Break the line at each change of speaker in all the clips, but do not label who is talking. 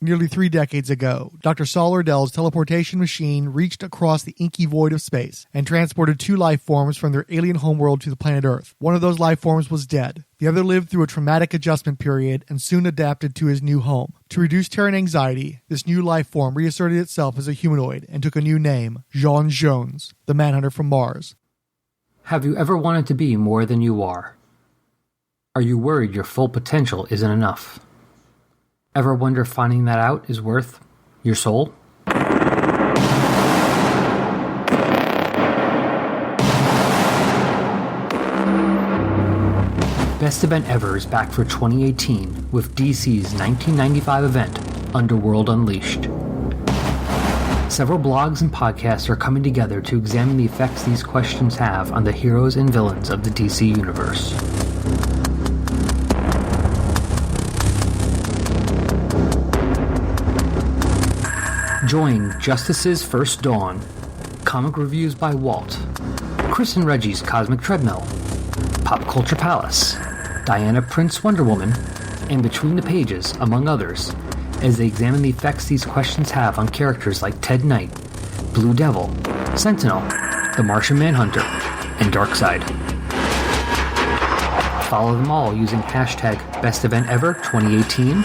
Nearly 3 decades ago, Dr. Saul Erdell's teleportation machine reached across the inky void of space and transported 2 life forms from their alien homeworld to the planet Earth. One of those life forms was dead. The other lived through a traumatic adjustment period and soon adapted to his new home. To reduce Terran anxiety, this new life form reasserted itself as a humanoid and took a new name, J'onn J'onzz, the Manhunter from Mars.
Have you ever wanted to be more than you are? Are you worried your full potential isn't enough? Ever wonder if finding that out is worth your soul? Best Event Ever is back for 2018 with DC's 1995 event, Underworld Unleashed. Several blogs and podcasts are coming together to examine the effects these questions have on the heroes and villains of the DC Universe. Join Justice's First Dawn, comic reviews by Walt, Chris and Reggie's Cosmic Treadmill, Pop Culture Palace, Diana Prince Wonder Woman, and Between the Pages, among others, as they examine the effects these questions have on characters like Ted Knight, Blue Devil, Sentinel, the Martian Manhunter, and Darkseid. Follow them all using hashtag BestEventEver2018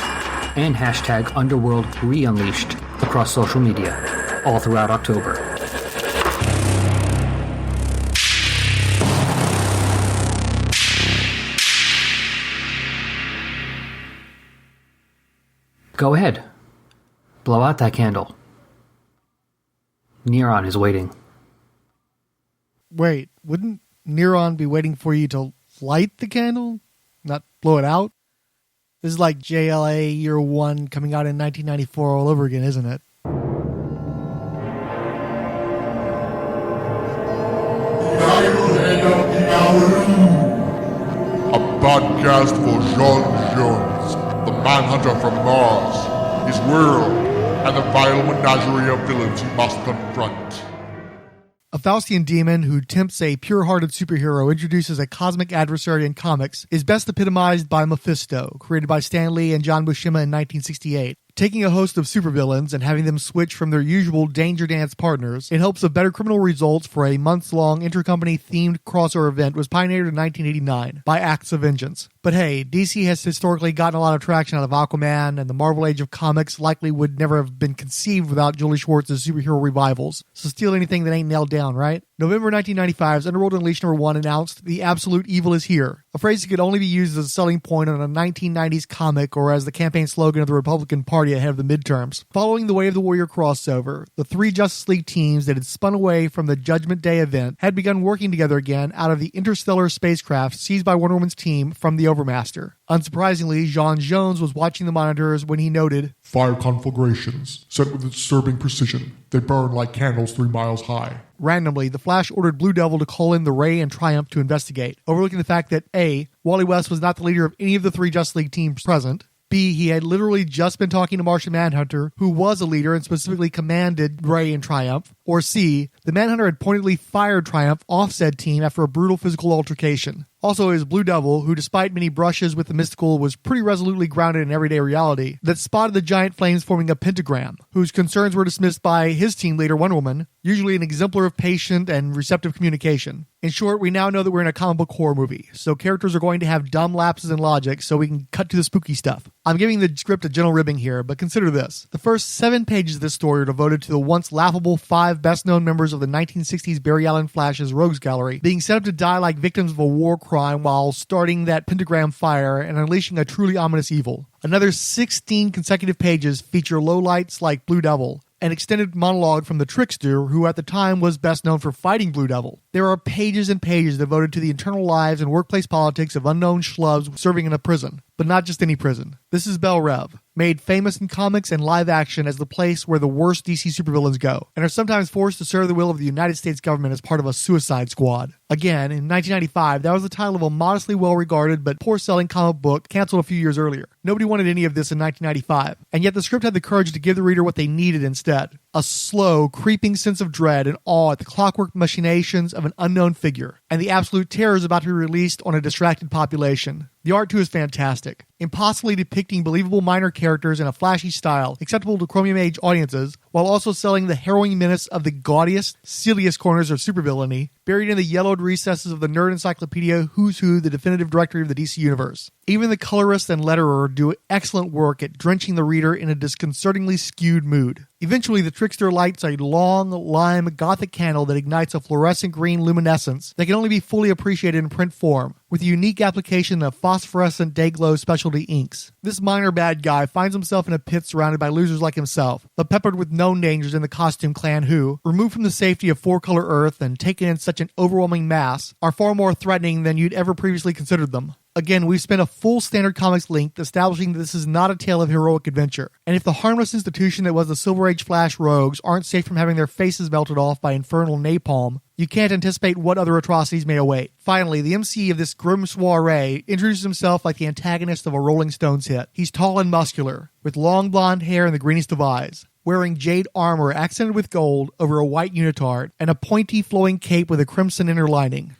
and hashtag Underworld Re-Unleashed across social media, all throughout October. Go ahead. Blow out that candle. Neron is waiting.
Wait, wouldn't Neron be waiting for you to light the candle? Not blow it out? This is like JLA Year 1 coming out in 1994 all over again, isn't it?
A podcast for J'onn J'onzz, the Manhunter from Mars, his world, and the vile menagerie of villains he must confront.
A Faustian demon who tempts a pure-hearted superhero introduces a cosmic adversary in comics is best epitomized by Mephisto, created by Stan Lee and John Buscema in 1968. Taking a host of supervillains and having them switch from their usual Danger Dance partners in hopes of better criminal results for a months-long intercompany-themed crossover event was pioneered in 1989 by Acts of Vengeance. But hey, DC has historically gotten a lot of traction out of Aquaman, and the Marvel Age of Comics likely would never have been conceived without Julie Schwartz's superhero revivals. So steal anything that ain't nailed down, right? November 1995's Underworld Unleashed #1 announced, "The absolute evil is here," a phrase that could only be used as a selling point on a 1990s comic or as the campaign slogan of the Republican Party ahead of the midterms. Following the Way of the Warrior crossover, the 3 Justice League teams that had spun away from the Judgment Day event had begun working together again out of the interstellar spacecraft seized by Wonder Woman's team from the Overmaster. Unsurprisingly, J'onn J'onzz was watching the monitors when he noted,
"Fire conflagrations, set with disturbing precision. They burn like candles 3 miles high."
Randomly, the Flash ordered Blue Devil to call in the Ray and Triumph to investigate, overlooking the fact that A, Wally West was not the leader of any of the 3 Justice League teams present, B, he had literally just been talking to Martian Manhunter, who was a leader and specifically commanded Ray and Triumph, or C, the Manhunter had pointedly fired Triumph off said team after a brutal physical altercation. Also, it was Blue Devil, who despite many brushes with the mystical was pretty resolutely grounded in everyday reality, that spotted the giant flames forming a pentagram, whose concerns were dismissed by his team leader Wonder Woman, usually an exemplar of patient and receptive communication. In short, we now know that we're in a comic book horror movie, so characters are going to have dumb lapses in logic so we can cut to the spooky stuff. I'm giving the script a gentle ribbing here, but consider this. The first 7 pages of this story are devoted to the once laughable 5 best-known members of the 1960s Barry Allen Flash's Rogues Gallery being set up to die like victims of a war crime while starting that pentagram fire and unleashing a truly ominous evil. Another 16 consecutive pages feature lowlights like Blue Devil, an extended monologue from the Trickster, who at the time was best known for fighting Blue Devil. There are pages and pages devoted to the internal lives and workplace politics of unknown schlubs serving in a prison. But not just any prison. This is Bel Rev, made famous in comics and live action as the place where the worst DC supervillains go, and are sometimes forced to serve the will of the United States government as part of a suicide squad. Again, in 1995, that was the title of a modestly well-regarded but poor-selling comic book canceled a few years earlier. Nobody wanted any of this in 1995, and yet the script had the courage to give the reader what they needed instead. A slow, creeping sense of dread and awe at the clockwork machinations of an unknown figure, and the absolute terrors about to be released on a distracted population. The art too is fantastic, impossibly depicting believable minor characters in a flashy style acceptable to Chromium Age audiences, while also selling the harrowing menace of the gaudiest, silliest corners of supervillainy, buried in the yellowed recesses of the nerd encyclopedia Who's Who, the definitive directory of the DC Universe. Even the colorist and letterer do excellent work at drenching the reader in a disconcertingly skewed mood. Eventually, the trickster lights a long, lime, gothic candle that ignites a fluorescent green luminescence that can only be fully appreciated in print form, with a unique application of phosphorescent day-glow specialty inks. This minor bad guy finds himself in a pit surrounded by losers like himself, but peppered with known dangers in the costume clan who, removed from the safety of four-color Earth and taken in such an overwhelming mass, are far more threatening than you'd ever previously considered them. Again, we've spent a full Standard Comics length establishing that this is not a tale of heroic adventure, and if the harmless institution that was the Silver Age Flash rogues aren't safe from having their faces melted off by infernal napalm, you can't anticipate what other atrocities may await. Finally, the MC of this grim soiree introduces himself like the antagonist of a Rolling Stones hit. He's tall and muscular, with long blonde hair and the greenest of eyes, wearing jade armor accented with gold over a white unitard, and a pointy flowing cape with a crimson inner lining.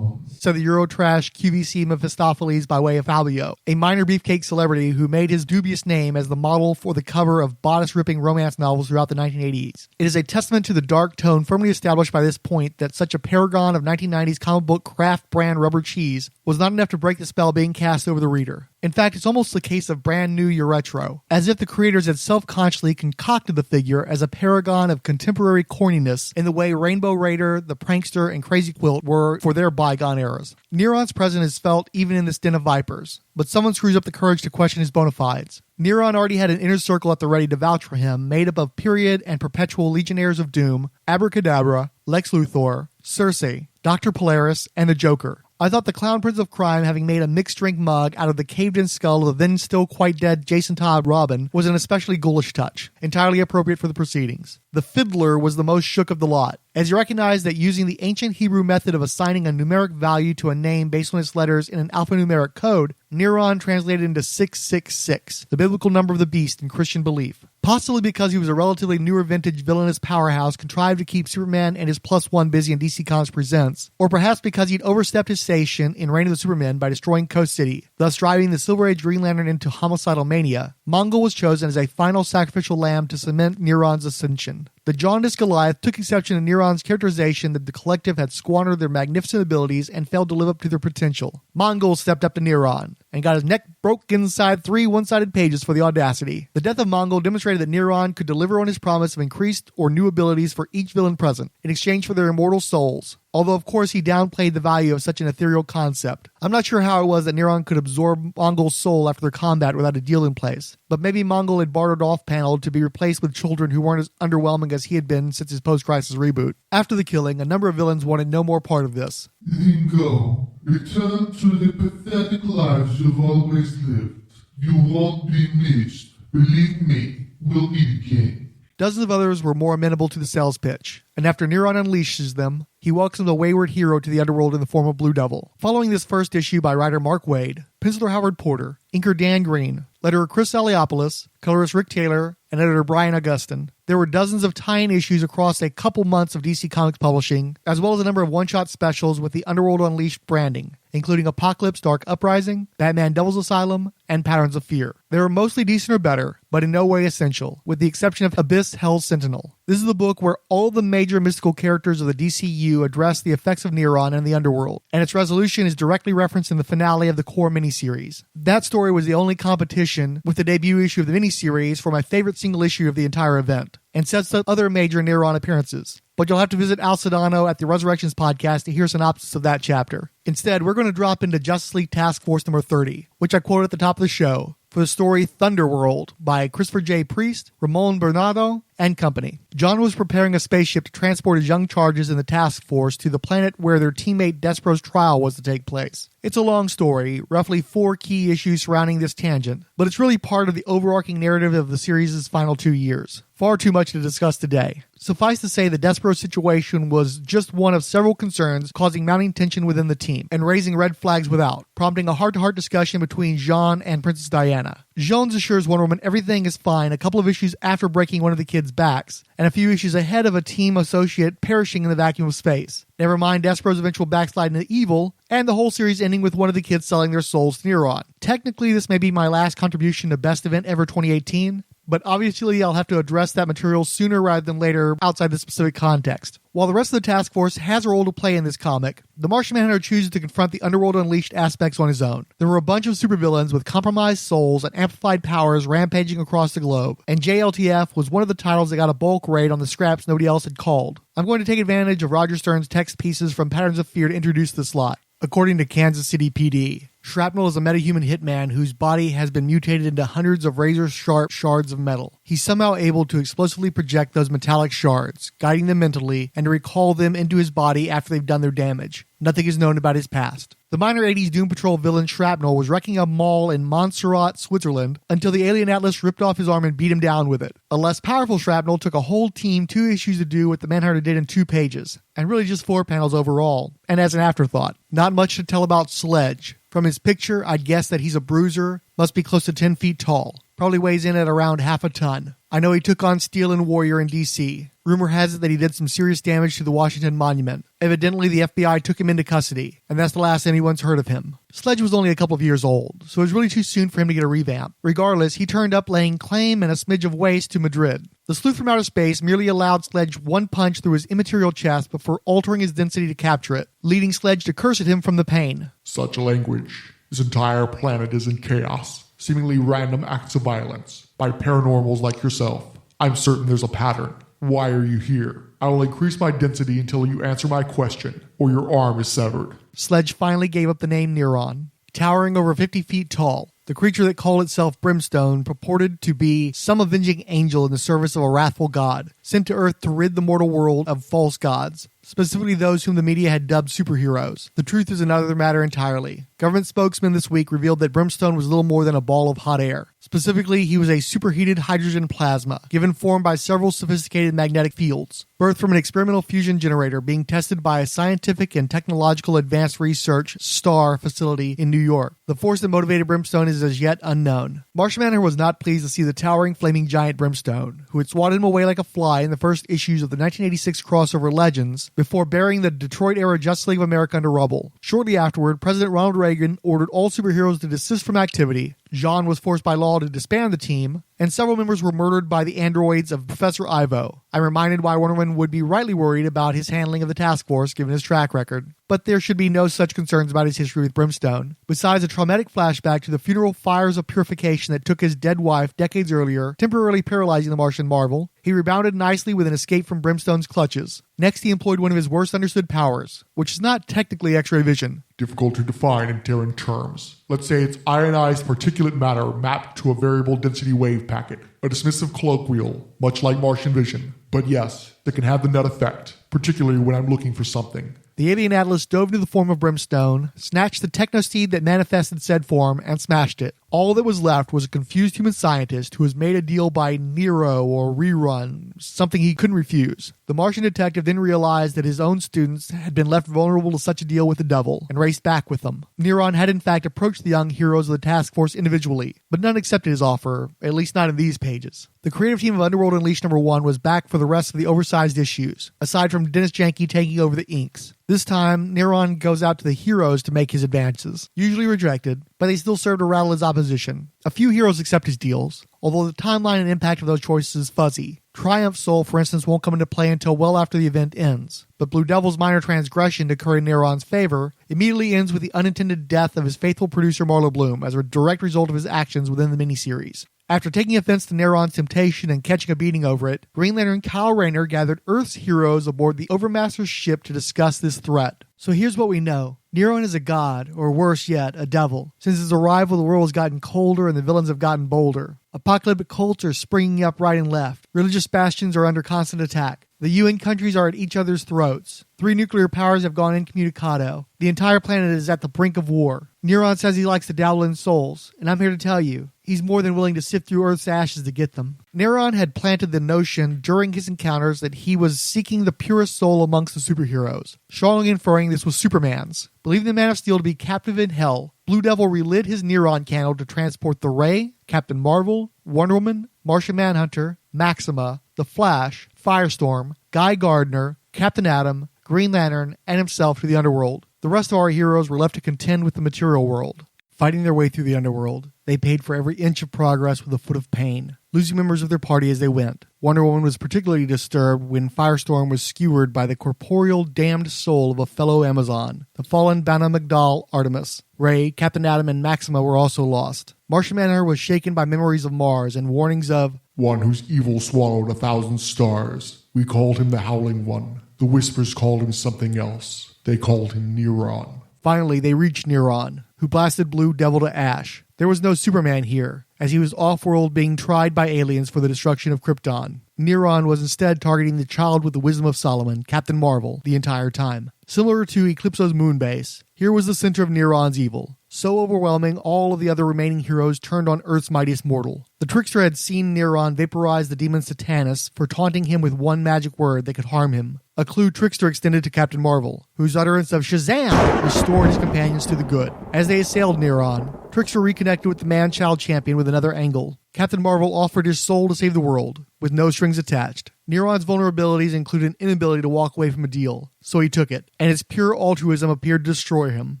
Said the Eurotrash QVC Mephistopheles by way of Fabio, a minor beefcake celebrity who made his dubious name as the model for the cover of bodice-ripping romance novels throughout the 1980s. It is a testament to the dark tone firmly established by this point that such a paragon of 1990s comic book craft brand rubber cheese was not enough to break the spell being cast over the reader. In fact, it's almost a case of brand new Euretro, as if the creators had self-consciously concocted the figure as a paragon of contemporary corniness in the way Rainbow Raider, the Prankster, and Crazy Quilt were for their bygone eras. Neron's presence is felt even in this den of vipers, but someone screws up the courage to question his bona fides. Neron already had an inner circle at the ready to vouch for him, made up of period and perpetual Legionnaires of Doom, Abracadabra, Lex Luthor, Circe, Dr. Polaris, and the Joker. I thought the Clown Prince of Crime, having made a mixed-drink mug out of the caved-in skull of the then-still-quite-dead Jason Todd Robin, was an especially ghoulish touch, entirely appropriate for the proceedings. The Fiddler was the most shook of the lot, as he recognized that using the ancient Hebrew method of assigning a numeric value to a name based on its letters in an alphanumeric code, Neron translated into 666, the biblical number of the beast in Christian belief. Possibly because he was a relatively newer vintage villainous powerhouse contrived to keep Superman and his +1 busy in DC Comics Presents, or perhaps because he'd overstepped his station in Reign of the Supermen by destroying Coast City, thus driving the Silver Age Green Lantern into homicidal mania, Mongol was chosen as a final sacrificial lamb to cement Neron's ascension. The jaundiced Goliath took exception to Neron's characterization that the collective had squandered their magnificent abilities and failed to live up to their potential. Mongol stepped up to Neron and got his neck broke inside 3 one-sided pages for the audacity. The death of Mongol demonstrated that Neron could deliver on his promise of increased or new abilities for each villain present, in exchange for their immortal souls. Although, of course, he downplayed the value of such an ethereal concept. I'm not sure how it was that Neron could absorb Mongol's soul after their combat without a deal in place, but maybe Mongol had bartered off panel to be replaced with children who weren't as underwhelming as he had been since his post-crisis reboot. After the killing, a number of villains wanted no more part of this.
Then go. Return to the pathetic lives you've always lived. You won't be missed. Believe me, we'll eat again.
Dozens of others were more amenable to the sales pitch, and after Neron unleashes them, he welcomes a wayward hero to the Underworld in the form of Blue Devil. Following this first issue by writer Mark Waid, penciler Howard Porter, inker Dan Green, letterer Chris Aliopoulos, colorist Rick Taylor, and editor Brian Augustin, there were dozens of tie-in issues across a couple months of DC Comics publishing, as well as a number of one-shot specials with the Underworld Unleashed branding, including Apocalypse Dark Uprising, Batman Devil's Asylum, and Patterns of Fear. They were mostly decent or better, but in no way essential, with the exception of Abyss Hell's Sentinel. This is the book where all the major mystical characters of the DCU address the effects of Neron and the Underworld, and its resolution is directly referenced in the finale of the core miniseries. That story was the only competition with the debut issue of the miniseries for my favorite single issue of the entire event, and sets up other major Neron appearances. But you'll have to visit Al Sedano at the Resurrections podcast to hear a synopsis of that chapter. Instead, we're going to drop into Justice League Task Force number 30, which I quoted at the top of the show, for the story Underworld by Christopher J. Priest, Ramon Bernardo, and company. John was preparing a spaceship to transport his young charges in the task force to the planet where their teammate Despero's trial was to take place. It's a long story, roughly 4 key issues surrounding this tangent, but it's really part of the overarching narrative of the series' final 2 years. Far too much to discuss today. Suffice to say, the Despero's situation was just one of several concerns causing mounting tension within the team and raising red flags without, prompting a heart-to-heart discussion between Jean and Princess Diana. Jones assures Wonder Woman everything is fine a couple of issues after breaking one of the kids' backs, and a few issues ahead of a team associate perishing in the vacuum of space. Never mind Despero's eventual backslide into evil, and the whole series ending with one of the kids selling their souls to Neron. Technically, this may be my last contribution to Best Event Ever 2018, but obviously I'll have to address that material sooner rather than later outside the specific context. While the rest of the task force has a role to play in this comic, the Martian Manhunter chooses to confront the Underworld Unleashed aspects on his own. There were a bunch of supervillains with compromised souls and amplified powers rampaging across the globe, and JLTF was one of the titles that got a bulk raid on the scraps nobody else had called. I'm going to take advantage of Roger Stern's text pieces from Patterns of Fear to introduce the slot. According to Kansas City PD, Shrapnel is a metahuman hitman whose body has been mutated into hundreds of razor-sharp shards of metal. He's somehow able to explosively project those metallic shards, guiding them mentally, and to recall them into his body after they've done their damage. Nothing is known about his past. The minor 80s Doom Patrol villain Shrapnel was wrecking a mall in Montserrat, Switzerland, until the Alien Atlas ripped off his arm and beat him down with it. A less powerful Shrapnel took a whole team 2 issues to do what the Manhunter did in 2 pages, and really just 4 panels overall. And as an afterthought, not much to tell about Sledge. From his picture, I'd guess that he's a bruiser, must be close to 10 feet tall, probably weighs in at around half a ton. I know he took on Steel and Warrior in DC. Rumor has it that he did some serious damage to the Washington Monument. Evidently, the FBI took him into custody, and that's the last anyone's heard of him. Sledge was only a couple of years old, so it was really too soon for him to get a revamp. Regardless, he turned up laying claim and a smidge of waste to Madrid. The sleuth from outer space merely allowed Sledge one punch through his immaterial chest before altering his density to capture it, leading Sledge to curse at him from the pain.
Such language. This entire planet is in chaos. Seemingly random acts of violence by paranormals like yourself. I'm certain there's a pattern. Why are you here? I will increase my density until you answer my question, or your arm is severed.
Sledge finally gave up the name Neron. Towering over 50 feet tall, the creature that called itself Brimstone purported to be some avenging angel in the service of a wrathful god, sent to Earth to rid the mortal world of false gods, specifically those whom the media had dubbed superheroes. The truth is another matter entirely. Government spokesman this week revealed that Brimstone was little more than a ball of hot air. Specifically, he was a superheated hydrogen plasma, given form by several sophisticated magnetic fields, birthed from an experimental fusion generator being tested by a scientific and technological advanced research STAR facility in New York. The force that motivated Brimstone is as yet unknown. Martian Manhunter was not pleased to see the towering flaming giant Brimstone, who had swatted him away like a fly in the first issues of the 1986 crossover Legends, before burying the Detroit-era Justice League of America under rubble. Shortly afterward, President Ronald Reagan ordered all superheroes to desist from activity. Jean was forced by law to disband the team, and several members were murdered by the androids of Professor Ivo. I'm reminded why Wonder Woman would be rightly worried about his handling of the task force given his track record. But there should be no such concerns about his history with Brimstone. Besides a traumatic flashback to the funeral fires of purification that took his dead wife decades earlier, temporarily paralyzing the Martian Marvel, he rebounded nicely with an escape from Brimstone's clutches. Next, he employed one of his worst understood powers, which is not technically X-ray vision.
Difficult to define in Terran terms. Let's say it's ionized particulate matter mapped to a variable density wave packet. A dismissive colloquial, much like Martian vision. But yes, that can have the net effect, particularly when I'm looking for something.
The Alien Atlas dove into the form of Brimstone, snatched the technoseed that manifested said form, and smashed it. All that was left was a confused human scientist who was made a deal by Nero or Rerun, something he couldn't refuse. The Martian detective then realized that his own students had been left vulnerable to such a deal with the devil, and raced back with them. Neron had in fact approached the young heroes of the task force individually, but none accepted his offer, at least not in these pages. The creative team of Underworld Unleashed #1 was back for the rest of the oversized issues, aside from Dennis Janke taking over the inks. This time, Neron goes out to the heroes to make his advances, usually rejected, but they still serve to rattle his opposition. A few heroes accept his deals, although the timeline and impact of those choices is fuzzy. Triumph Soul, for instance, won't come into play until well after the event ends, but Blue Devil's minor transgression to curry Neron's favor immediately ends with the unintended death of his faithful producer Marlo Bloom as a direct result of his actions within the miniseries. After taking offense to Neron's temptation and catching a beating over it, Green Lantern Kyle Rayner gathered Earth's heroes aboard the Overmaster's ship to discuss this threat. So here's what we know. Neron is a god, or worse yet, a devil. Since his arrival, the world has gotten colder and the villains have gotten bolder. Apocalyptic cults are springing up right and left. Religious bastions are under constant attack. The UN countries are at each other's throats. 3 nuclear powers have gone incommunicado. The entire planet is at the brink of war. Neron says he likes to dabble in souls, and I'm here to tell you, he's more than willing to sift through Earth's ashes to get them. Neron had planted the notion during his encounters that he was seeking the purest soul amongst the superheroes, strongly inferring this was Superman's. Believing the Man of Steel to be captive in hell, Blue Devil relit his Neron candle to transport the Ray, Captain Marvel, Wonder Woman, Martian Manhunter, Maxima, The Flash, Firestorm, Guy Gardner, Captain Atom, Green Lantern, and himself to the Underworld. The rest of our heroes were left to contend with the material world. Fighting their way through the Underworld, they paid for every inch of progress with a foot of pain, losing members of their party as they went. Wonder Woman was particularly disturbed when Firestorm was skewered by the corporeal damned soul of a fellow Amazon, the fallen Bana Magdal Artemis. Ray, Captain Atom, and Maxima were also lost. Martian Manhunter was shaken by memories of Mars and warnings of
one whose evil swallowed 1,000 stars. We called him the Howling One. The Whispers called him something else. They called him Neron.
Finally, they reached Neron, who blasted Blue Devil to ash. There was no Superman here, as he was off-world being tried by aliens for the destruction of Krypton. Neron was instead targeting the child with the wisdom of Solomon, Captain Marvel, the entire time. Similar to Eclipso's moon base, here was the center of Neron's evil. So overwhelming, all of the other remaining heroes turned on Earth's mightiest mortal. The Trickster had seen Neron vaporize the demon Satanus for taunting him with one magic word that could harm him. A clue Trickster extended to Captain Marvel, whose utterance of Shazam restored his companions to the good. As they assailed Neron, Trickster reconnected with the Man-Child champion with another angle. Captain Marvel offered his soul to save the world, with no strings attached. Neron's vulnerabilities included an inability to walk away from a deal, so he took it, and his pure altruism appeared to destroy him.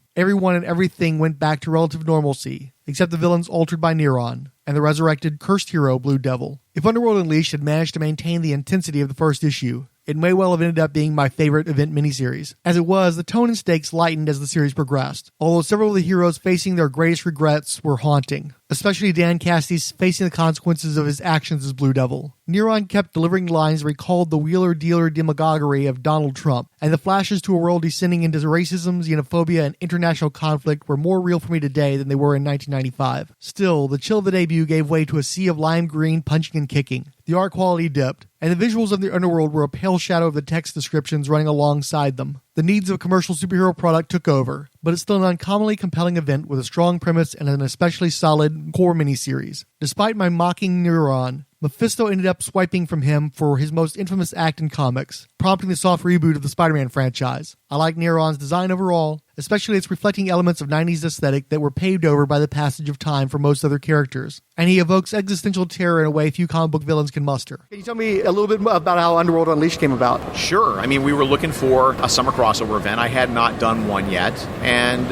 Everyone and everything went back to relative normalcy, except the villains altered by Neron, and the resurrected, cursed hero Blue Devil. If Underworld Unleashed had managed to maintain the intensity of the first issue, it may well have ended up being my favorite event miniseries. As it was, the tone and stakes lightened as the series progressed, although several of the heroes facing their greatest regrets were haunting, especially Dan Cassidy's facing the consequences of his actions as Blue Devil. Neron kept delivering lines that recalled the wheeler-dealer demagoguery of Donald Trump, and the flashes to a world descending into racism, xenophobia, and international conflict were more real for me today than they were in 1995. Still, the chill of the debut gave way to a sea of lime green punching and kicking. The art quality dipped, and the visuals of the Underworld were a pale shadow of the text descriptions running alongside them. The needs of a commercial superhero product took over, but it's still an uncommonly compelling event with a strong premise and an especially solid core miniseries. Despite my mocking Neron, Mephisto ended up swiping from him for his most infamous act in comics, prompting the soft reboot of the Spider-Man franchise. I like Neron's design overall, especially its reflecting elements of 90s aesthetic that were paved over by the passage of time for most other characters. And he evokes existential terror in a way few comic book villains can muster. Can you tell me a little bit about how Underworld Unleashed came about?
Sure. I mean, we were looking for a summer crossover event. I had not done one yet, and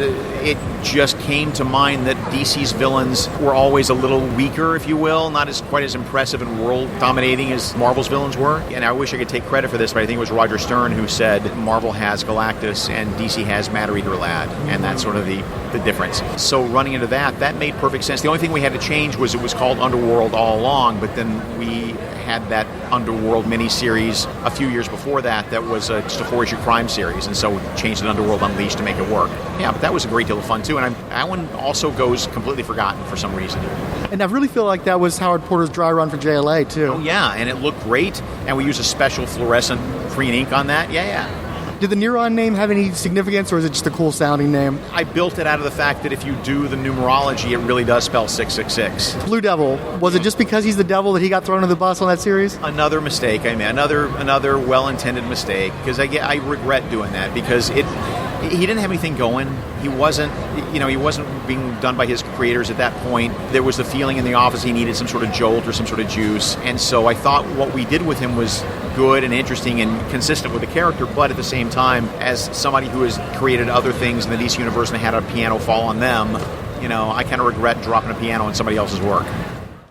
it just came to mind that DC's villains were always a little weaker, if you will, not as quite as impressive and world-dominating as Marvel's villains were. And I wish I could take credit for this, but I think it was Roger Stern who said Marvel has Galactus and DC has Matter Eater Lad, and that's sort of the difference. So running into that made perfect sense. The only thing we had to change was it was called Underworld all along, but then we had that Underworld miniseries a few years before that was just a 4-issue crime series, and so we changed it to Underworld Unleashed to make it work. Yeah, but that was a great deal of fun too, and that one also goes completely forgotten for some reason.
And I really feel like that was Howard Porter's dry run for JLA too.
Oh yeah, and it looked great, and we used a special fluorescent green ink on that. Yeah.
Did the Neron name have any significance, or is it just a cool-sounding name?
I built it out of the fact that if you do the numerology, it really does spell 666.
Blue Devil. Was it just because he's the devil that he got thrown under the bus on that series?
Another mistake. I mean, another well-intended mistake, because I regret doing that, because he didn't have anything going. He wasn't being done by his creators at that point. There was the feeling in the office he needed some sort of jolt or some sort of juice. And so I thought what we did with him was good and interesting and consistent with the character, but at the same time, as somebody who has created other things in the DC universe and had a piano fall on them, I kind of regret dropping a piano in somebody else's work.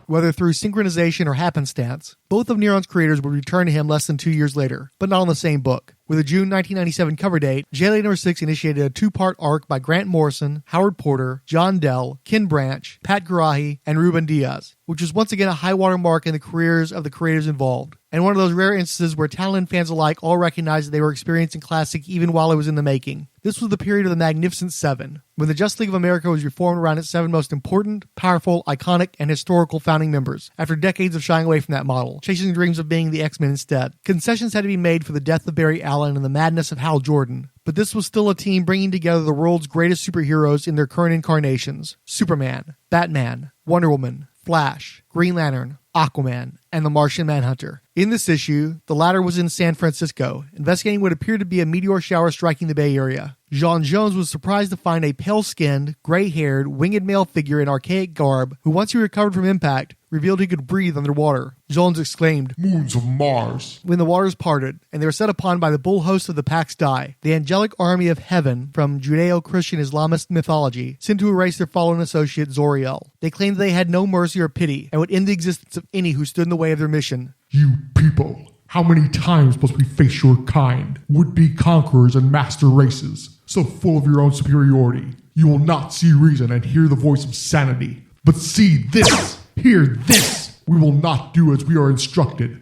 Whether through synchronization or happenstance, both of Neron's creators would return to him less than 2 years later, but not on the same book. With a June 1997 cover date, JLA No. 6 initiated a 2-part arc by Grant Morrison, Howard Porter, John Dell, Ken Branch, Pat Garahi, and Ruben Diaz, which was once again a high-water mark in the careers of the creators involved, and one of those rare instances where talent and fans alike all recognized that they were experiencing classic even while it was in the making. This was the period of the Magnificent Seven, when the Justice League of America was reformed around its 7 most important, powerful, iconic, and historical founding members, after decades of shying away from that model, chasing dreams of being the X-Men instead. Concessions had to be made for the death of Barry Allen and the madness of Hal Jordan, but this was still a team bringing together the world's greatest superheroes in their current incarnations: Superman, Batman, Wonder Woman, Flash, Green Lantern, Aquaman, and the Martian Manhunter. In this issue, the latter was in San Francisco, investigating what appeared to be a meteor shower striking the Bay Area. Jean Jones was surprised to find a pale-skinned, gray-haired, winged male figure in archaic garb who, once he recovered from impact, revealed he could breathe underwater. Jones exclaimed,
"Moons of Mars."
When the waters parted, and they were set upon by the bull host of the Pax Dai, the angelic army of heaven from Judeo-Christian Islamist mythology, sent to erase their fallen associate Zoriel. They claimed they had no mercy or pity, and would end the existence of any who stood in the way of their mission.
You people, how many times must we face your kind, would-be conquerors and master races, so full of your own superiority? You will not see reason and hear the voice of sanity. But see this! Hear this! We will not do as we are instructed.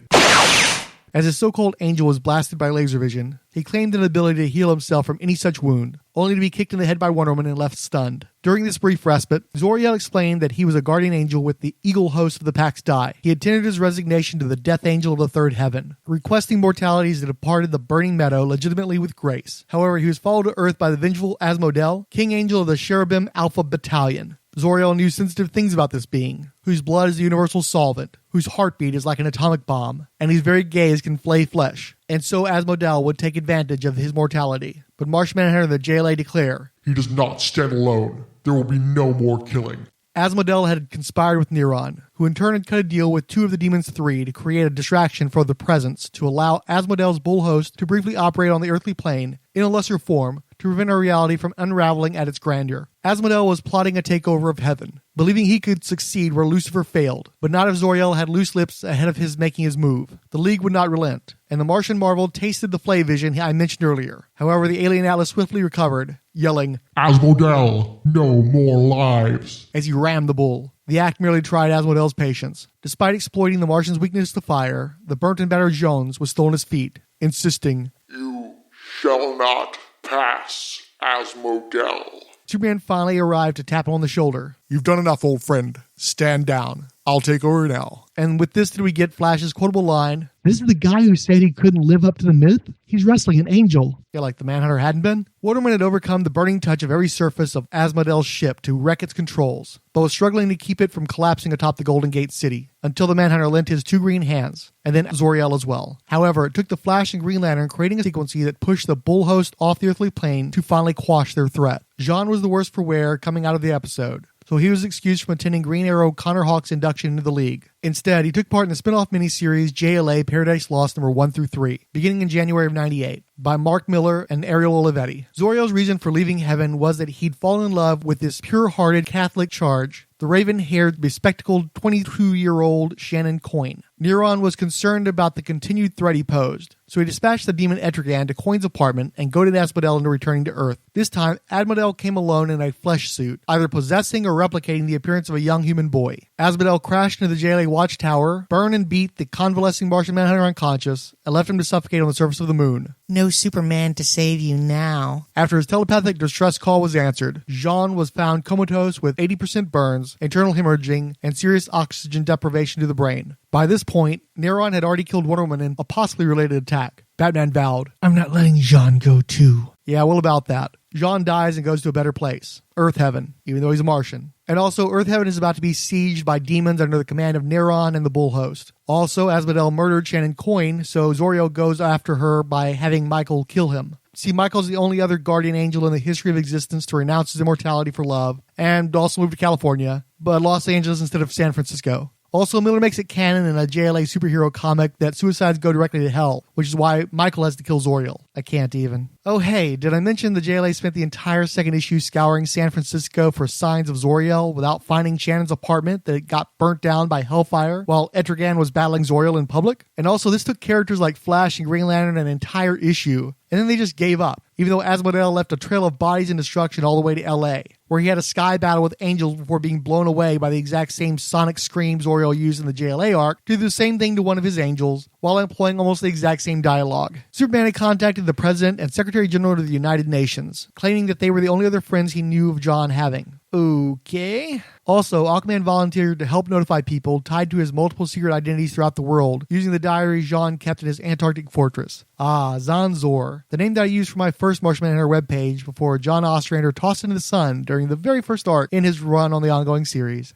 As his so-called angel was blasted by laser vision, he claimed an ability to heal himself from any such wound, only to be kicked in the head by Wonder Woman and left stunned. During this brief respite, Zoriel explained that he was a guardian angel with the Eagle host of the Pax Dai. He had tendered his resignation to the Death Angel of the Third Heaven, requesting mortality as he departed the burning meadow legitimately with grace. However, he was followed to Earth by the vengeful Asmodel, King Angel of the Cherubim Alpha Battalion. Zoriel knew sensitive things about this being, whose blood is a universal solvent, whose heartbeat is like an atomic bomb, and whose very gaze can flay flesh. And so Asmodel would take advantage of his mortality. But Martian Manhunter and the JLA declare,
"He does not stand alone. There will be no more killing."
Asmodel had conspired with Neron, who in turn had cut a deal with two of the Demon's Three to create a distraction for the Presence to allow Asmodel's bull host to briefly operate on the earthly plane in a lesser form to prevent our reality from unraveling at its grandeur. Asmodel was plotting a takeover of heaven, believing he could succeed where Lucifer failed, but not if Zoriel had loose lips ahead of his making his move. The League would not relent, and the Martian Marvel tasted the flay vision I mentioned earlier. However, the alien Atlas swiftly recovered, yelling,
"Asmodel, no more lives,"
as he rammed the bull. The act merely tried Asmodel's patience. Despite exploiting the Martian's weakness to fire, the burnt and battered Jones was still on his feet, insisting,
"You shall not pass, Asmodel."
Superman finally arrived to tap him on the shoulder. "You've done enough, old friend. Stand down. I'll take over now." And with this did we get Flash's quotable line, "This is the guy who said he couldn't live up to the myth? He's wrestling an angel." Yeah, like the Manhunter hadn't been. Wonder Woman had overcome the burning touch of every surface of Asmodel's ship to wreck its controls, but was struggling to keep it from collapsing atop the Golden Gate City, until the Manhunter lent his two green hands, and then Zoriel as well. However, it took the Flash and Green Lantern creating a sequence that pushed the bull host off the earthly plane to finally quash their threat. Jean was the worst for wear coming out of the episode, so he was excused from attending Green Arrow Connor Hawk's induction into the League. Instead, he took part in the spin-off miniseries JLA Paradise Lost number 1 through 3, beginning in January of '98, by Mark Miller and Ariel Olivetti. Zoriel's reason for leaving heaven was that he'd fallen in love with this pure-hearted Catholic charge, the raven-haired, bespectacled 22-year-old Shannon Coyne. Neron was concerned about the continued threat he posed, so he dispatched the demon Etrigan to Coyne's apartment and goaded Asmodel into returning to Earth. This time, Asmodel came alone in a flesh suit, either possessing or replicating the appearance of a young human boy. Asmodel crashed into the JLA watchtower, burned and beat the convalescing Martian Manhunter unconscious, and left him to suffocate on the surface of the moon.
No Superman to save you now.
After his telepathic distress call was answered, Jean was found comatose with 80% burns, internal hemorrhaging, and serious oxygen deprivation to the brain. By this point, Neron had already killed Wonder Woman in a possibly related attack. Batman vowed, "I'm not letting Jean go too." Yeah, well about that. Jean dies and goes to a better place, Earth Heaven, even though he's a Martian. And also, Earth Heaven is about to be sieged by demons under the command of Neron and the Bull Host. Also, Asmodel murdered Shannon Coyne, so Zoriel goes after her by having Michael kill him. See, Michael's the only other guardian angel in the history of existence to renounce his immortality for love, and also moved to California, but Los Angeles instead of San Francisco. Also, Miller makes it canon in a JLA superhero comic that suicides go directly to hell, which is why Michael has to kill Zoriel. I can't even. Oh hey, did I mention the JLA spent the entire second issue scouring San Francisco for signs of Zoriel without finding Shannon's apartment that got burnt down by Hellfire while Etrigan was battling Zoriel in public? And also, this took characters like Flash and Green Lantern an entire issue, and then they just gave up, even though Asmodel left a trail of bodies and destruction all the way to LA, where he had a sky battle with angels before being blown away by the exact same sonic scream Zoriel used in the JLA arc to do the same thing to one of his angels, while employing almost the exact same dialogue. Superman had contacted the President and Secretary General of the United Nations, claiming that they were the only other friends he knew of John having. Okay. Also, Aquaman volunteered to help notify people tied to his multiple secret identities throughout the world, using the diary Jean kept in his Antarctic fortress. Zanzor, the name that I used for my first Martian Manhunter webpage before John Ostrander tossed into the sun during the very first arc in his run on the ongoing series.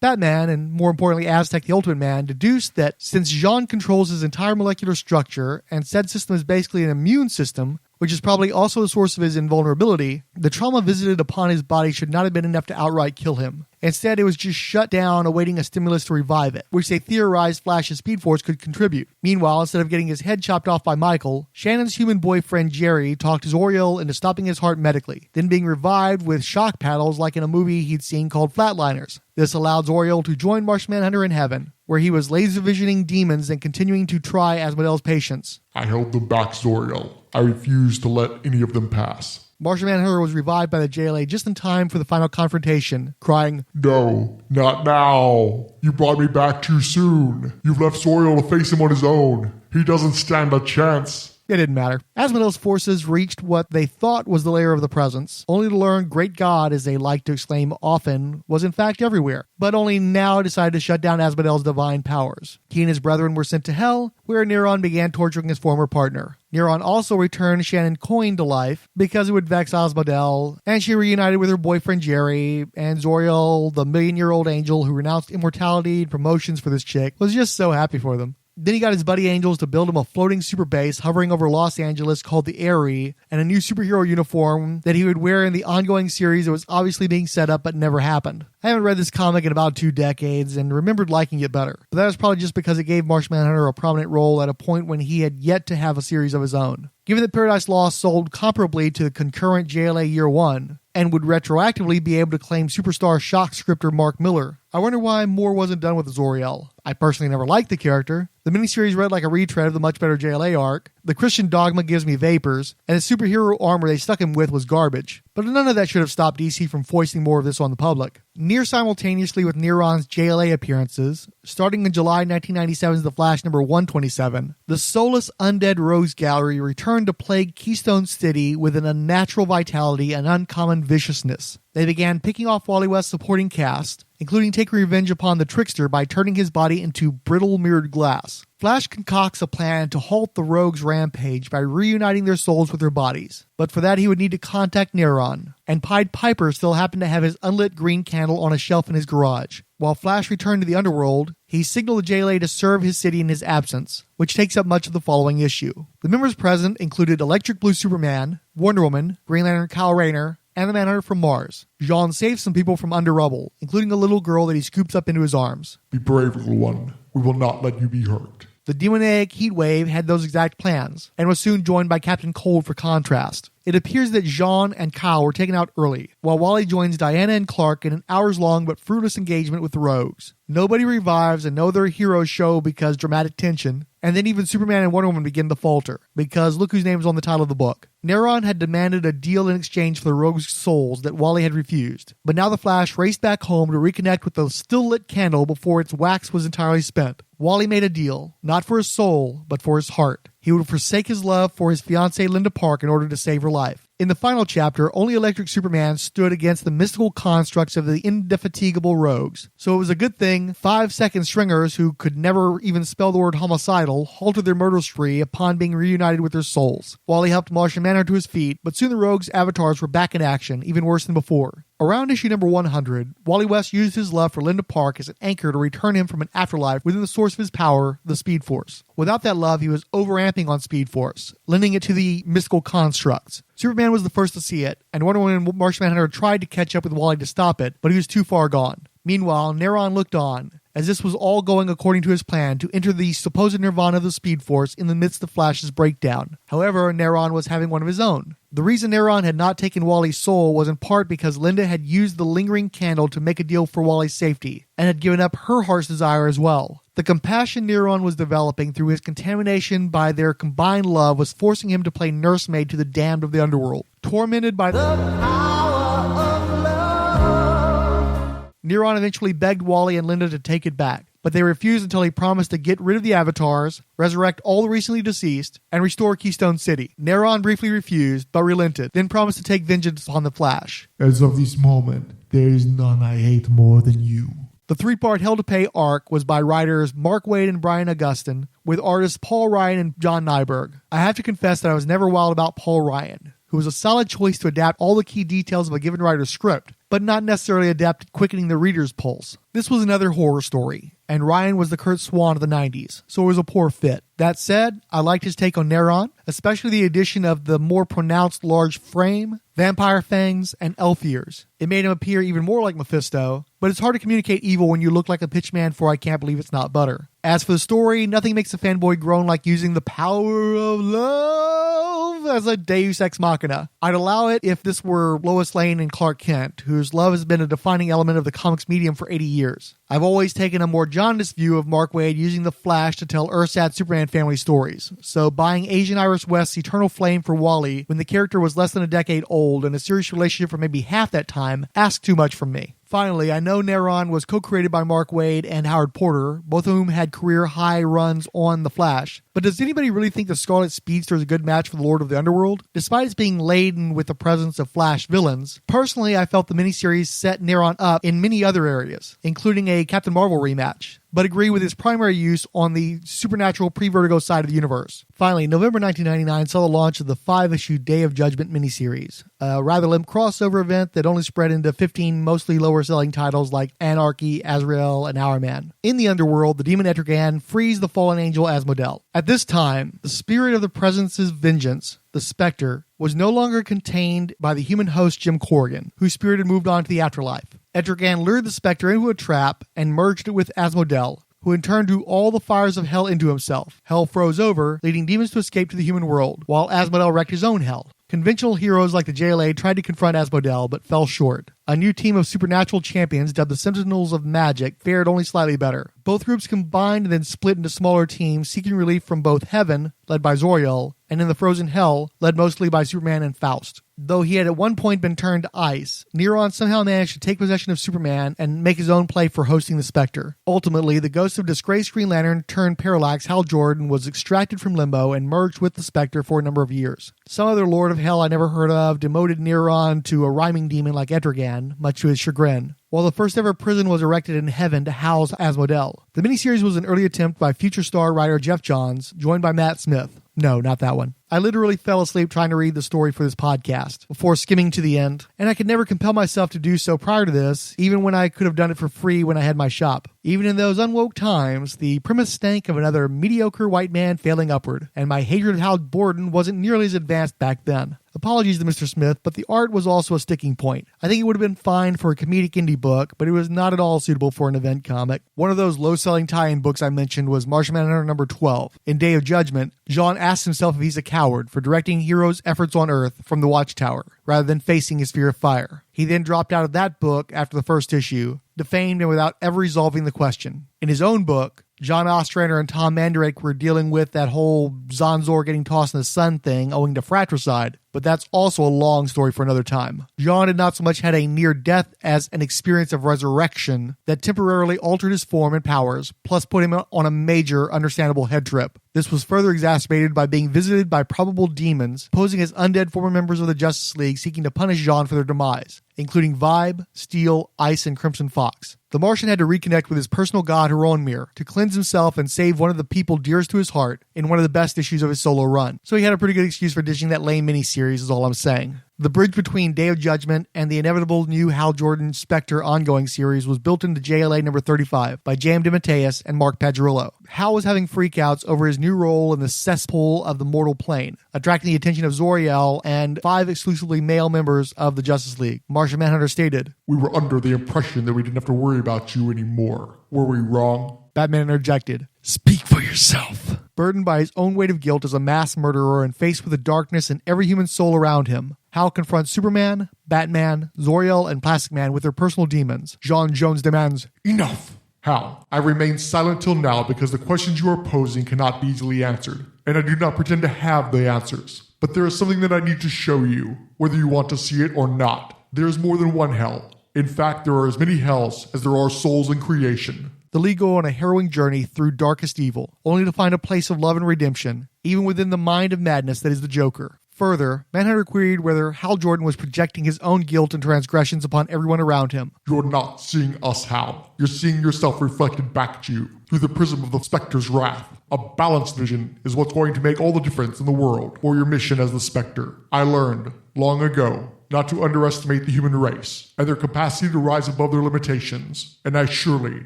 Batman, and more importantly Aztec the Ultimate Man, deduced that since Jean controls his entire molecular structure and said system is basically an immune system, which is probably also the source of his invulnerability, the trauma visited upon his body should not have been enough to outright kill him. Instead, it was just shut down, awaiting a stimulus to revive it, which they theorized Flash's Speed Force could contribute. Meanwhile, instead of getting his head chopped off by Michael, Shannon's human boyfriend Jerry talked Zor-El into stopping his heart medically, then being revived with shock paddles like in a movie he'd seen called Flatliners. This allowed Zor-El to join Martian Manhunter in heaven, where he was laser visioning demons and continuing to try Asmodeel's patience.
I held them back, Zor-El. I refused to let any of them pass.
Martian Manhunter was revived by the JLA just in time for the final confrontation, crying,
No, not now. You brought me back too soon. You've left Zor-El to face him on his own. He doesn't stand a chance.
It didn't matter. Asmodeel's forces reached what they thought was the lair of the presence, only to learn Great God, as they like to exclaim often, was in fact everywhere, but only now decided to shut down Asmodeel's divine powers. He and his brethren were sent to Hell, where Neron began torturing his former partner. Neron also returned Shannon Coin to life because it would vex Asmodeel, and she reunited with her boyfriend Jerry, and Zor-El, the million-year-old angel who renounced immortality and promotions for this chick, was just so happy for them. Then he got his buddy Angels to build him a floating super base hovering over Los Angeles called the Airy, and a new superhero uniform that he would wear in the ongoing series that was obviously being set up but never happened. I haven't read this comic in about 2 decades and remembered liking it better, but that was probably just because it gave Martian Manhunter a prominent role at a point when he had yet to have a series of his own. Given that Paradise Lost sold comparably to the concurrent JLA Year 1, and would retroactively be able to claim superstar shock scripter Mark Miller, I wonder why more wasn't done with Zor-El. I personally never liked the character. The miniseries read like a retread of the much better JLA arc. The Christian dogma gives me vapors, and the superhero armor they stuck him with was garbage. But none of that should have stopped DC from foisting more of this on the public. Near simultaneously with Neron's JLA appearances, starting in July 1997's The Flash number 127, the soulless undead rogues gallery returned to plague Keystone City with an unnatural vitality and uncommon viciousness. They began picking off Wally West's supporting cast, including taking revenge upon the Trickster by turning his body into brittle mirrored glass. Flash concocts a plan to halt the rogues' rampage by reuniting their souls with their bodies. But for that he would need to contact Neron, and Pied Piper still happened to have his unlit green candle on a shelf in his garage. While Flash returned to the Underworld, he signaled the JLA to serve his city in his absence, which takes up much of the following issue. The members present included Electric Blue Superman, Wonder Woman, Green Lantern Kyle Rayner, and the Manhunter from Mars. Jean saves some people from under rubble, including a little girl that he scoops up into his arms.
Be brave, little one. We will not let you be hurt.
The demoniac Heatwave had those exact plans, and was soon joined by Captain Cold for contrast. It appears that Jean and Kyle were taken out early, while Wally joins Diana and Clark in an hours-long but fruitless engagement with the rogues. Nobody revives and no other heroes show because dramatic tension, and then even Superman and Wonder Woman begin to falter, because look whose name is on the title of the book. Neron had demanded a deal in exchange for the rogues' souls that Wally had refused, but now the Flash raced back home to reconnect with the still-lit candle before its wax was entirely spent. Wally made a deal, not for his soul, but for his heart. He would forsake his love for his fiancée Linda Park in order to save her life. In the final chapter, only Electric Superman stood against the mystical constructs of the indefatigable rogues. So it was a good thing 5-second stringers who could never even spell the word homicidal halted their murder spree upon being reunited with their souls. Wally helped Martian Manhunter to his feet, but soon the rogues' avatars were back in action, even worse than before. Around issue number 100, Wally West used his love for Linda Park as an anchor to return him from an afterlife within the source of his power, the Speed Force. Without that love, he was overamping on Speed Force, lending it to the mystical constructs. Superman was the first to see it, and Wonder Woman and Martian Manhunter tried to catch up with Wally to stop it, but he was too far gone. Meanwhile, Neron looked on, as this was all going according to his plan to enter the supposed nirvana of the Speed Force in the midst of Flash's breakdown. However, Neron was having one of his own. The reason Neron had not taken Wally's soul was in part because Linda had used the lingering candle to make a deal for Wally's safety, and had given up her heart's desire as well. The compassion Neron was developing through his contamination by their combined love was forcing him to play nursemaid to the damned of the Underworld. Tormented by the power of love, Neron eventually begged Wally and Linda to take it back, but they refused until he promised to get rid of the avatars, resurrect all the recently deceased, and restore Keystone City. Neron briefly refused, but relented, then promised to take vengeance on the Flash.
As of this moment, there is none I hate more than you.
The 3-part Hell to Pay arc was by writers Mark Waid and Brian Augustin, with artists Paul Ryan and John Nyberg. I have to confess that I was never wild about Paul Ryan, who who was a solid choice to adapt all the key details of a given writer's script, but not necessarily adept at quickening the reader's pulse. This was another horror story, and Ryan was the Kurt Swan of the 90s, so it was a poor fit. That said, I liked his take on Neron, especially the addition of the more pronounced large frame, vampire fangs, and elf ears. It made him appear even more like Mephisto, but it's hard to communicate evil when you look like a pitchman for I Can't Believe It's Not Butter. As for the story, nothing makes a fanboy groan like using the power of love as a deus ex machina. I'd allow it if this were Lois Lane and Clark Kent, whose love has been a defining element of the comics medium for 80 years. I've always taken a more jaundiced view of Mark Waid using the Flash to tell Ursat Superman family stories, so buying Asian Iris West's eternal flame for Wally when the character was less than a decade old and a serious relationship for maybe half that time asked too much from me. Finally, I know Neron was co-created by Mark Waid and Howard Porter, both of whom had career high runs on The Flash. But does anybody really think the Scarlet Speedster is a good match for the Lord of the Underworld? Despite its being laden with the presence of Flash villains, personally I felt the miniseries set Neron up in many other areas, including a Captain Marvel rematch, but agree with his primary use on the supernatural pre-Vertigo side of the universe. Finally, November 1999 saw the launch of the 5-issue Day of Judgment miniseries, a rather limp crossover event that only spread into 15 mostly lower-selling titles like Anarchy, Azrael, and Our Man. In the Underworld, the demon Etrigan frees the fallen angel Asmodel. At this time, the spirit of the Presence's vengeance, the Spectre, was no longer contained by the human host Jim Corrigan, whose spirit had moved on to the afterlife. Etrigan lured the Spectre into a trap and merged it with Asmodel, who in turn drew all the fires of hell into himself. Hell froze over, leading demons to escape to the human world, while Asmodel wrecked his own hell. Conventional heroes like the JLA tried to confront Asmodel, but fell short. A new team of supernatural champions, dubbed the Sentinels of Magic, fared only slightly better. Both groups combined and then split into smaller teams, seeking relief from both Heaven, led by Zoriel, and in the frozen Hell, led mostly by Superman and Faust. Though he had at one point been turned to ice, Neron somehow managed to take possession of Superman and make his own play for hosting the Spectre. Ultimately, the ghost of disgraced Green Lantern turned Parallax Hal Jordan was extracted from limbo and merged with the Spectre for a number of years. Some other Lord of Hell I never heard of demoted Neron to a rhyming demon like Etrigan, much to his chagrin, while the first ever prison was erected in heaven to house Asmodel. The miniseries was an early attempt by future star writer Jeff Johns, joined by Matt Smith. No, not that one. I literally fell asleep trying to read the story for this podcast before skimming to the end, and I could never compel myself to do so prior to this, even when I could have done it for free when I had my shop. Even in those unwoke times, the premise stank of another mediocre white man failing upward, and my hatred of Hal Borden wasn't nearly as advanced back then. Apologies to Mr. Smith, but the art was also a sticking point. I think it would have been fine for a comedic indie book, but it was not at all suitable for an event comic. One of those low-selling tie-in books I mentioned was Martian Manhunter number 12. In Day of Judgment, Jean asks himself if he's a coward for directing heroes' efforts on Earth from the Watchtower, rather than facing his fear of fire. He then dropped out of that book after the first issue, defamed and without ever resolving the question. In his own book, John Ostrander and Tom Mandarek were dealing with that whole Zanzor getting tossed in the sun thing owing to fratricide, but that's also a long story for another time. John had not so much had a near death as an experience of resurrection that temporarily altered his form and powers, plus put him on a major, understandable head trip. This was further exacerbated by being visited by probable demons, posing as undead former members of the Justice League seeking to punish John for their demise, including Vibe, Steel, Ice, and Crimson Fox. The Martian had to reconnect with his personal god Hironmir to cleanse himself and save one of the people dearest to his heart in one of the best issues of his solo run. So he had a pretty good excuse for ditching that lame miniseries is all I'm saying. The bridge between Day of Judgment and the inevitable new Hal Jordan Spectre ongoing series was built into JLA number 35 by J.M. DeMatteis and Mark Padrillo. Hal was having freakouts over his new role in the cesspool of the mortal plane, attracting the attention of Zoriel and 5 exclusively male members of the Justice League. Martian Manhunter stated,
"We were under the impression that we didn't have to worry about you anymore. Were we wrong?"
Batman interjected, "Speak for yourself." Burdened by his own weight of guilt as a mass murderer and faced with the darkness in every human soul around him, Hal confronts Superman, Batman, Zoriel, and Plastic Man with their personal demons. John Jones demands,
"Enough! Hal, I remain silent till now because the questions you are posing cannot be easily answered, and I do not pretend to have the answers. But there is something that I need to show you, whether you want to see it or not. There is more than one hell. In fact, there are as many hells as there are souls in creation."
The League go on a harrowing journey through darkest evil, only to find a place of love and redemption, even within the mind of madness that is the Joker. Further, Manhunter queried whether Hal Jordan was projecting his own guilt and transgressions upon everyone around him.
"You're not seeing us, Hal. You're seeing yourself reflected back at you through the prism of the Spectre's wrath. A balanced vision is what's going to make all the difference in the world for your mission as the Spectre. I learned long ago not to underestimate the human race and their capacity to rise above their limitations, and I surely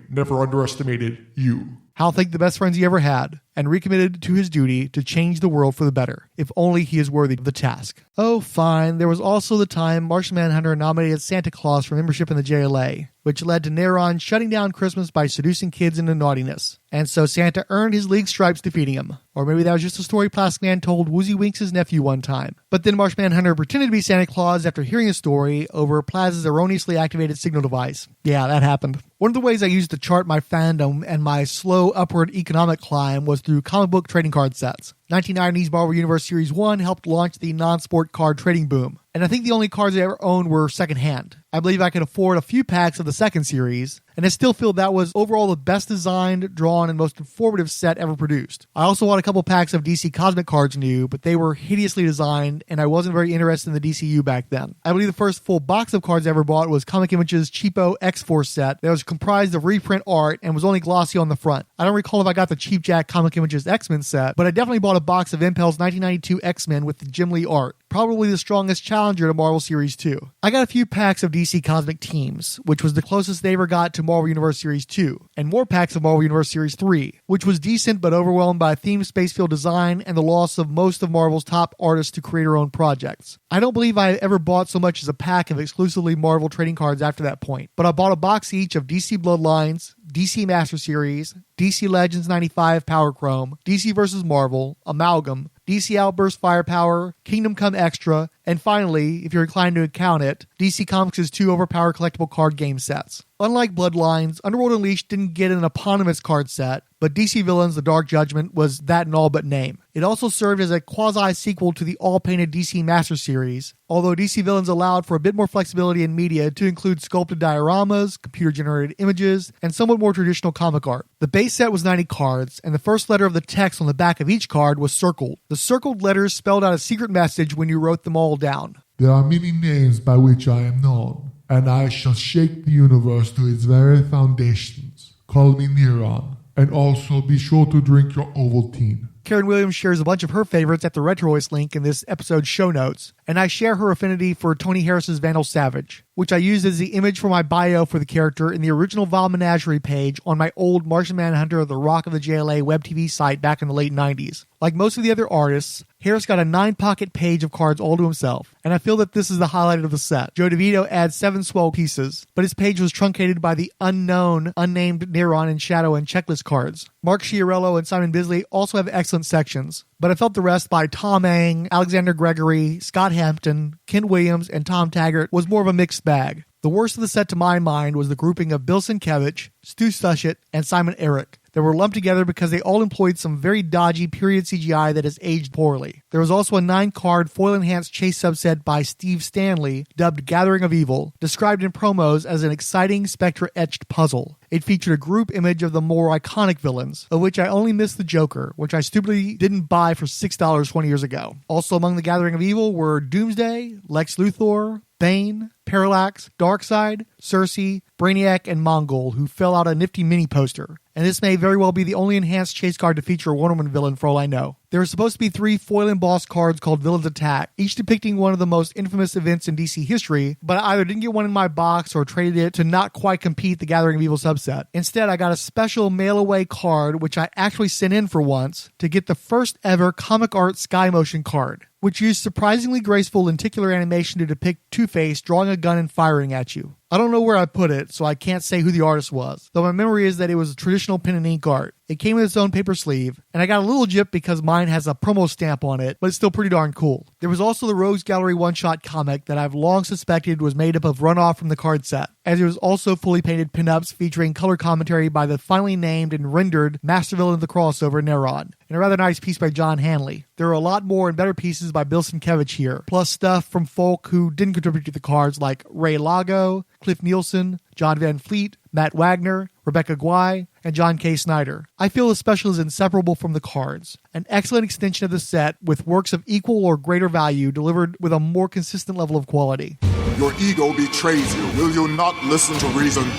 never underestimated you.
Hal thanked the best friends he ever had and recommitted to his duty to change the world for the better, if only he is worthy of the task. Oh, fine. There was also the time Martian Manhunter nominated Santa Claus for membership in the JLA, which led to Neron shutting down Christmas by seducing kids into naughtiness. And so Santa earned his league stripes defeating him. Or maybe that was just a story Plastic Man told Woozy Winks' nephew one time. But then Martian Manhunter pretended to be Santa Claus after hearing the story over Plaz's erroneously activated signal device. Yeah, that happened. One of the ways I used to chart my fandom and my slow upward economic climb was through comic book trading card sets. 1990s Marvel Universe Series 1 helped launch the non-sport card trading boom, and I think the only cards I ever owned were secondhand. I believe I could afford a few packs of the second series, and I still feel that was overall the best designed, drawn, and most informative set ever produced. I also bought a couple packs of DC Cosmic cards new, but they were hideously designed, and I wasn't very interested in the DCU back then. I believe the first full box of cards I ever bought was Comic Image's cheapo X-Force set that was comprised of reprint art and was only glossy on the front. I don't recall if I got the Cheap Jack Comic Image's X-Men set, but I definitely bought a box of Impel's 1992 X-Men with the Jim Lee art. Probably the strongest challenger to Marvel Series 2. I got a few packs of DC Cosmic Teams, which was the closest they ever got to Marvel Universe Series 2, and more packs of Marvel Universe Series 3, which was decent but overwhelmed by themed space field design and the loss of most of Marvel's top artists to creator-owned projects. I don't believe I ever bought so much as a pack of exclusively Marvel trading cards after that point, but I bought a box each of DC Bloodlines, DC Master Series, DC Legends 95 Power Chrome, DC vs. Marvel, Amalgam, DC Outburst Firepower, Kingdom Come Extra, and finally, if you're inclined to count it, DC Comics' 2 overpowered collectible card game sets. Unlike Bloodlines, Underworld Unleashed didn't get an eponymous card set, but DC Villains The Dark Judgment was that in all but name. It also served as a quasi-sequel to the all-painted DC Master Series, although DC Villains allowed for a bit more flexibility in media to include sculpted dioramas, computer-generated images, and somewhat more traditional comic art. The base set was 90 cards, and the first letter of the text on the back of each card was circled. The circled letters spelled out a secret message when you wrote them all down.
There are many names by which I am known, and I shall shake the universe to its very foundations. Call me Neron, and also be sure to drink your Ovaltine.
Karen Williams shares a bunch of her favorites at the Retroist link in this episode's show notes, and I share her affinity for Tony Harris's Vandal Savage, which I used as the image for my bio for the character in the original Val Menagerie page on my old Martian Manhunter The Rock of the JLA web TV site back in the late 90s. Like most of the other artists, Harris got a 9-pocket page of cards all to himself, and I feel that this is the highlight of the set. Joe DeVito adds 7 swell pieces, but his page was truncated by the unnamed Neron and Shadow and checklist cards. Mark Schiarello and Simon Bisley also have excellent sections, but I felt the rest by Tom Ang, Alexander Gregory, Scott Hampton, Kent Williams, and Tom Taggart was more of a mixed bag. The worst of the set to my mind was the grouping of Bill Sienkiewicz, Stu Suchet, and Simon Eric. They were lumped together because they all employed some very dodgy period CGI that has aged poorly. There was also a 9-card foil-enhanced chase subset by Steve Stanley, dubbed Gathering of Evil, described in promos as an exciting Spectre-etched puzzle. It featured a group image of the more iconic villains, of which I only missed the Joker, which I stupidly didn't buy for $6 20 years ago. Also among the Gathering of Evil were Doomsday, Lex Luthor, Bane, Parallax, Darkseid, Cersei, Brainiac, and Mongol, who fell out a nifty mini poster. And this may very well be the only enhanced chase card to feature a Wonder Woman villain for all I know. There were supposed to be 3 foil embossed cards called Villains Attack, each depicting one of the most infamous events in DC history, but I either didn't get one in my box or traded it to not quite compete the Gathering of Evil subset. Instead, I got a special mail-away card, which I actually sent in for once, to get the first ever comic art Sky Motion card, which used surprisingly graceful lenticular animation to depict Two-Face drawing a gun and firing at you. I don't know where I put it, so I can't say who the artist was, though my memory is that it was traditional pen and ink art. It came with its own paper sleeve, and I got a little gypped because mine has a promo stamp on it, but it's still pretty darn cool. There was also the Rogues Gallery one-shot comic that I've long suspected was made up of runoff from the card set, as it was also fully painted pinups featuring color commentary by the finally named and rendered master villain of the crossover, Neron, and a rather nice piece by John Hanley. There are a lot more and better pieces by Bill Sienkiewicz here, plus stuff from folk who didn't contribute to the cards like Ray Lago, Cliff Nielsen, John Van Fleet, Matt Wagner, Rebecca Guai, and John K. Snyder. I feel the special is inseparable from the cards, an excellent extension of the set with works of equal or greater value delivered with a more consistent level of quality.
Your ego betrays you. Will you not listen to reason?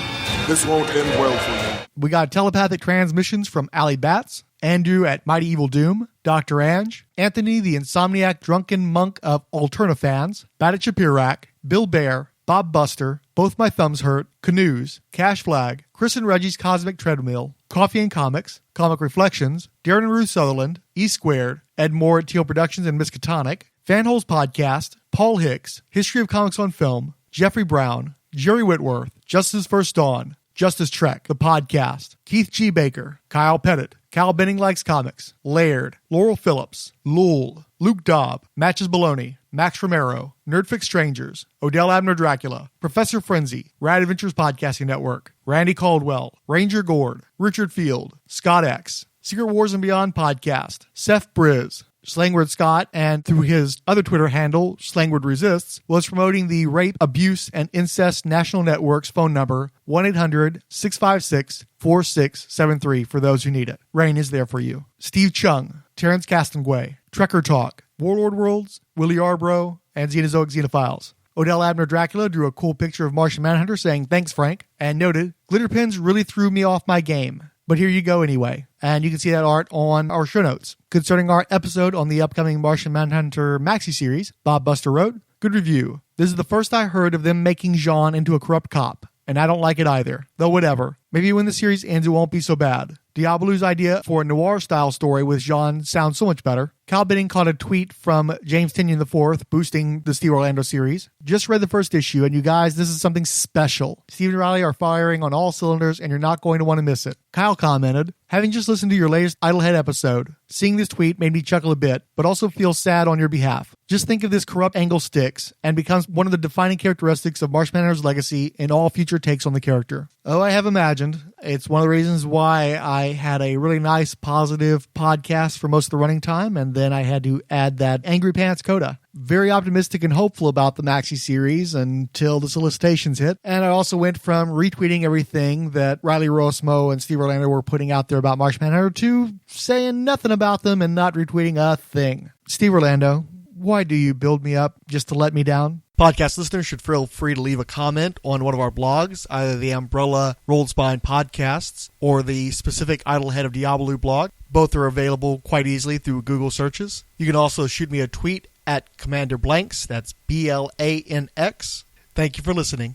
This won't end well for you.
We got telepathic transmissions from Allie Batts, Andrew at Mighty Evil Doom, Dr. Ange, Anthony the Insomniac Drunken Monk of Alternafans, Badit Shapirak, Bill Bear, Bob Buster, Both My Thumbs Hurt, Canoes, Cash Flag, Chris and Reggie's Cosmic Treadmill, Coffee and Comics, Comic Reflections, Darren and Ruth Sutherland, E Squared, Ed Moore at Teal Productions and Miskatonic, Fanholes Podcast, Paul Hicks, History of Comics on Film, Jeffrey Brown, Jerry Whitworth, Justice First Dawn, Justice Trek, The Podcast, Keith G. Baker, Kyle Pettit, Cal Benning Likes Comics, Laird, Laurel Phillips, Lul, Luke Dobb, Matches Baloney, Max Romero, Nerdfix Strangers, Odell Abner Dracula, Professor Frenzy, Rad Adventures Podcasting Network, Randy Caldwell, Ranger Gord, Richard Field, Scott X, Secret Wars and Beyond Podcast, Seth Briz, Slangward Scott, and through his other Twitter handle, Slangward Resists, was promoting the Rape, Abuse, and Incest National Network's phone number, 1-800-656-4673 for those who need it. Rain is there for you. Steve Chung, Terrence Castanguay, Trekker Talk, Warlord Worlds, Willie Arbro, and Xenozoic Xenophiles. Odell Abner Dracula drew a cool picture of Martian Manhunter saying, "Thanks, Frank," and noted, "Glitter pens really threw me off my game. But here you go anyway." And you can see that art on our show notes. Concerning our episode on the upcoming Martian Manhunter maxi series, Bob Buster wrote, "Good review. This is the first I heard of them making Jean into a corrupt cop, and I don't like it either. Though whatever. Maybe when the series ends it won't be so bad. Diabolu's idea for a noir-style story with Jean sounds so much better." Cal Benning caught a tweet from James Tinian IV boosting the Steve Orlando series. "Just read the first issue, and you guys, this is something special. Steve and Riley are firing on all cylinders, and you're not going to want to miss it." Kyle commented, "Having just listened to your latest Idlehead episode, seeing this tweet made me chuckle a bit, but also feel sad on your behalf. Just think if this corrupt angle sticks and becomes one of the defining characteristics of Martian Manhunter's legacy in all future takes on the character." Oh, I have imagined. It's one of the reasons why I had a really nice, positive podcast for most of the running time, and then I had to add that Angry Pants coda. Very optimistic and hopeful about the maxi series until the solicitations hit. And I also went from retweeting everything that Riley Rosmo and Steve Orlando were putting out there about Martian Manhunter to saying nothing about them and not retweeting a thing. Steve Orlando, why do you build me up just to let me down? Podcast listeners should feel free to leave a comment on one of our blogs, either the Umbrella Rolled Spine podcasts or the specific Idlehead of Diabolu blog. Both are available quite easily through Google searches. You can also shoot me a tweet at Commander Blanks, that's BLANX. Thank you for listening.